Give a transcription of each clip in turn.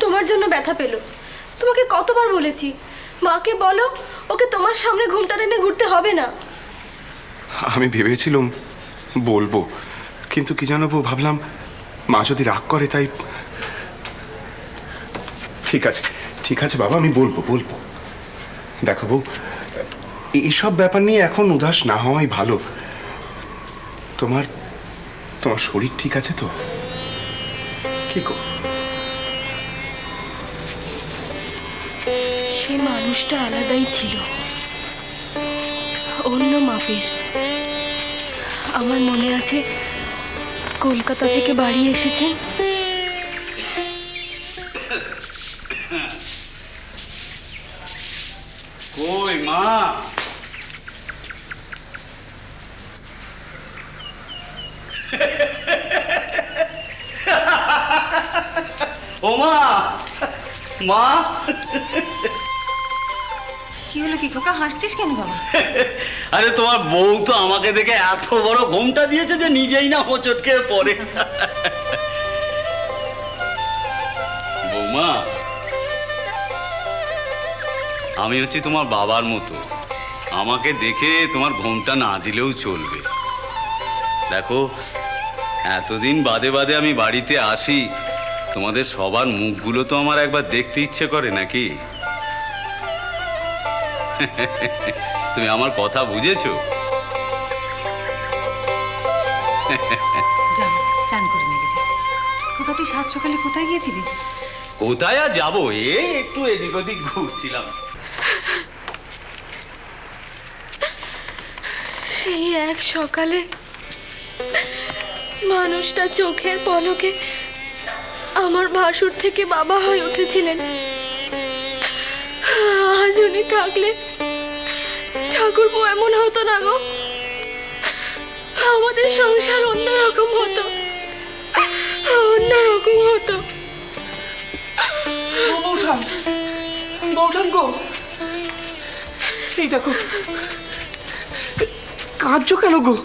তোমার জন্য ব্যথা পেল। তোমাকে কতবার বলেছি মাকে বলো ওকে তোমার সামনে ঘুমটা টেনে ঘুরতে হবে না। আমি ভেবেছিলাম বলবো, কিন্তু কি জানো বউ, ভাবলাম মা যদি রাগ করে, তাই ঠিক আছে ঠিক আছে বাবা, আমি বলবো বলবো। দেখো বউ, এইসব ব্যাপার নিয়ে এখন উদাস না হওয়াই ভালো। তোমার তোমার শরীর ঠিক আছে তো? কি গো? সে মানুষটা আলাদাই ছিল, অন্য মাপের। আমার মনে আছে কলকাতা থেকে বাড়ি এসেছেন। কই মা? ও মা, মা। কি হলো কি খোকা, হাসছিস কেন বাবা? আরে তোমার বউ তো আমাকে দেখে এত বড় ঘুমটা দিয়েছে যে নিজেই না হোঁচট খেয়ে পড়ে। বৌমা, আমি হচ্ছি তোমার বাবার মতো। আমাকে দেখে তোমার ঘুমটা না দিলেও চলবে। দেখো, এতদিন বাদে বাদে আমি বাড়িতে আসি, তোমাদের সবার মুখগুলো তো আমার একবার দেখতে ইচ্ছে করে নাকি? তুমি আমার কথা বুঝেছো? চান করে নিয়ে গেছে। খোকা, তুই সাত সকালে কোথায় গিয়েছিলি? কোথায় আর যাবো, এই একটু এদিক ওদিক ঘুরছিলাম। সেই এক সকালে মানুষটা চোখের পলকে আমার ভাসুর থেকে বাবা হয়ে উঠেছিলেন। আজ উনি থাকলে ঠাকুরপো এমন হতো না গো। আমাদের সংসার অন্যরকম হতো, অন্যরকম হতো। বৌঠান, বৌঠান গো, এই দেখো, কাঁদছো কেন গো?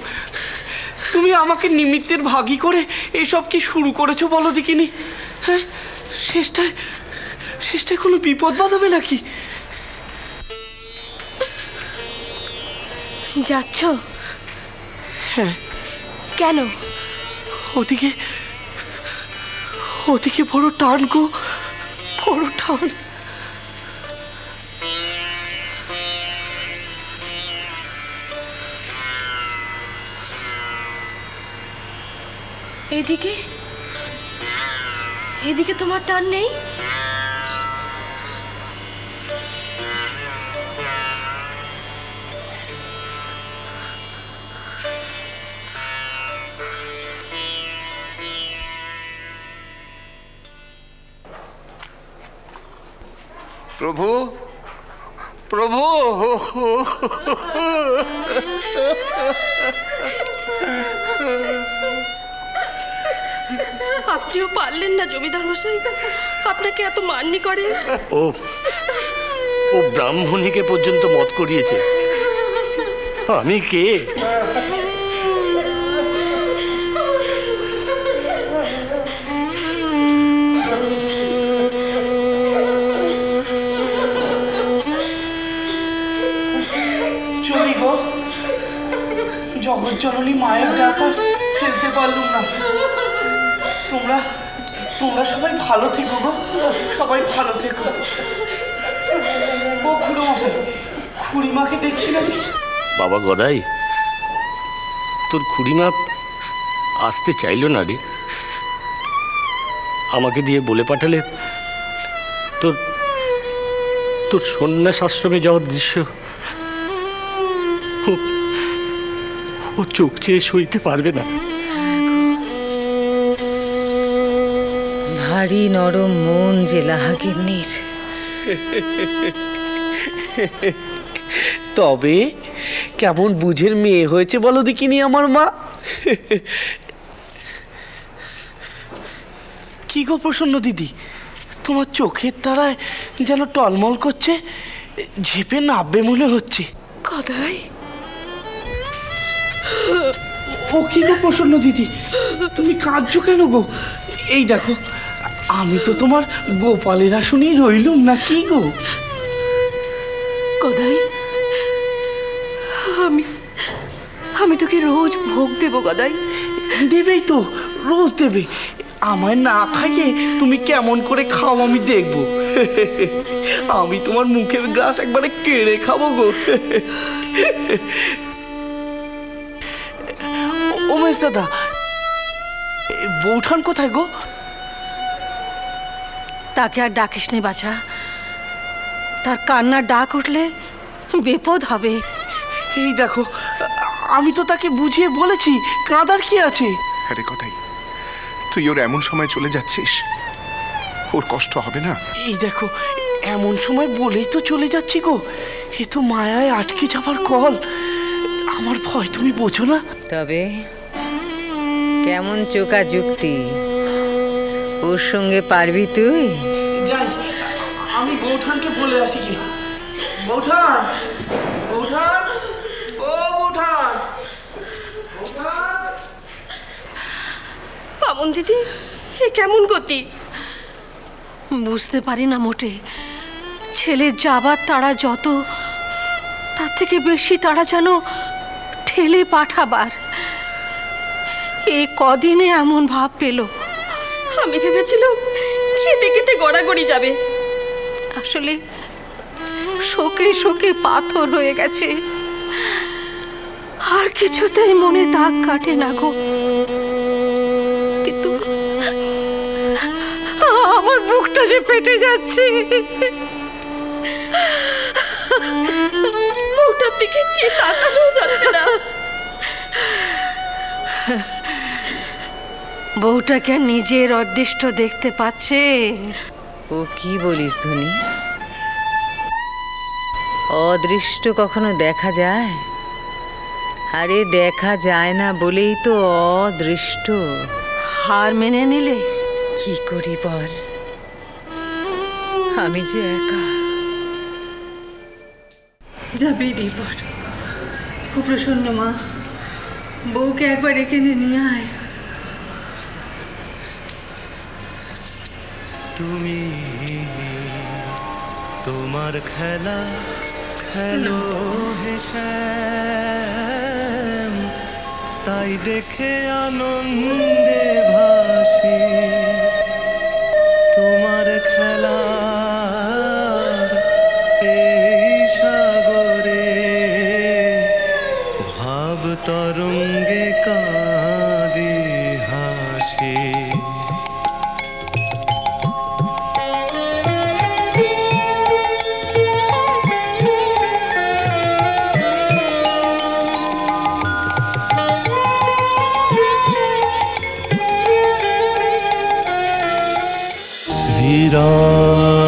তুমি আমাকে নিমিত্তের ভাগী করে এসব কি শুরু করেছো বলো দেখিনি? হ্যাঁ, শেষটায় কোনো বিপদ বাঁধাবে নাকি? যাচ্ছ? হ্যাঁ। কেন? ওদিকে বড় টান গো, বড় টান। এদিকে এদিকে তোমার টান নেই? প্রভু, প্রভু। আপনিও পারলেন না জমিদার মশাই, আপনাকে এত মান্যি করে। ও ব্রাহ্মণীকে পর্যন্ত মত করিয়েছে। আমি কে? চলি গো, জগৎ জননী মায়ের ডাকা ফেলতে পারলুম না। তোমরা সবাই ভালো থেকো গো, সবাই ভালো থেকো। ও খুড়ো মশাই, খুড়িমাকে দেখছি না যে? বাবা গদাই, তোর খুড়িমা আসতে চাইলো না রে। আমাকে দিয়ে বলে পাঠালে তোর সন্ন্যাস আশ্রমে যাওয়ার দৃশ্য ও চোখ চেয়ে সইতে পারবে না। ভারী নরম মন যে লাহাগিন্নির। তবে কেমন বুঝের মেয়ে হয়েছে বলো দেখিনি আমার মা। কি গো প্রসন্ন দিদি, তোমার চোখের তারায় যেন টলমল করছে, ঝেপে নাববে মনে হচ্ছে। গদাই, ও কি গো প্রসন্ন দিদি, তুমি কাঁদছো কেন গো? এই দেখো, আমি তো তোমার গোপালের আসনেই রইলুম না কি গো? গদাই, আমি তোকে রোজ ভোগ দেবো গদাই। দেবেই তো, রোজ দেবে। আমায় না খাইয়ে তুমি কেমন করে খাও আমি দেখবো। আমি তোমার মুখের গ্রাস একবারে কেড়ে খাবো গো। উমেশ দাদা, বৌঠান কোথায় গো? তাকে আর ডাকিস নে বাছা, তার কান্নার ডাক উঠলে বিপদ হবে। এই দেখো, আমি তো তাকে বুঝিয়ে বলেছি, কাঁদার কি আছে? আরে কথাই, তুই ওর এমন সময় চলে যাচ্ছিস, ওর কষ্ট হবে না? এই দেখো, এমন সময় বলেই তো চলে যাচ্ছি গো। এ তো মায়ায় আটকে যাবার কল। আমার ভয় তুমি বোঝো না? তবে কেমন চোকা যুক্তি, ওর সঙ্গে পারবি তুই? যাই, আমি বৌঠানকে বলে আসি কি। বৌঠান, বৌঠান, ও বৌঠান, বৌঠান। বামন দিদি, এ কেমন গতি? বুঝতে পারি না মোটে। ছেলে যাবার তাড়া যত, তার থেকে বেশি তাড়া যেন ঠেলে পাঠাবার। এই কদিনে এমন ভাব পেল। আমি ভেবেছিলাম কেটে কেটে গড়াগড়ি যাবে, আসলে শোকে শোকে পাথর হয়ে গেছে। আর কিছুতেই মনে দাগ কাটে না গো। কিন্তু আমার বুকটা যে ফেটে যাচ্ছে, বুকটার দিকে চেয়ে তাকানো যাচ্ছে না। বউটাকে নিজের অদৃষ্ট দেখতে পাচ্ছে। ও কি বলিস ধনী? অদৃষ্ট কখনো দেখা যায়? আরে দেখা যায় না বলেই তো অদৃষ্ট। হার মেনে নিলে কি করি বল, আমি যে একা। যাবে এবার। ও প্রসন্ন মা, বউকে একবার এখানে নিয়ে আয়। তুমি তোমার খেলা খেলো হেসেম, তাই দেখে আনন্দে ভাসি। তোমার খেলা এই সাগরে ভাব তরঙ্গে কাঁদি হাসি। শ্রীরাম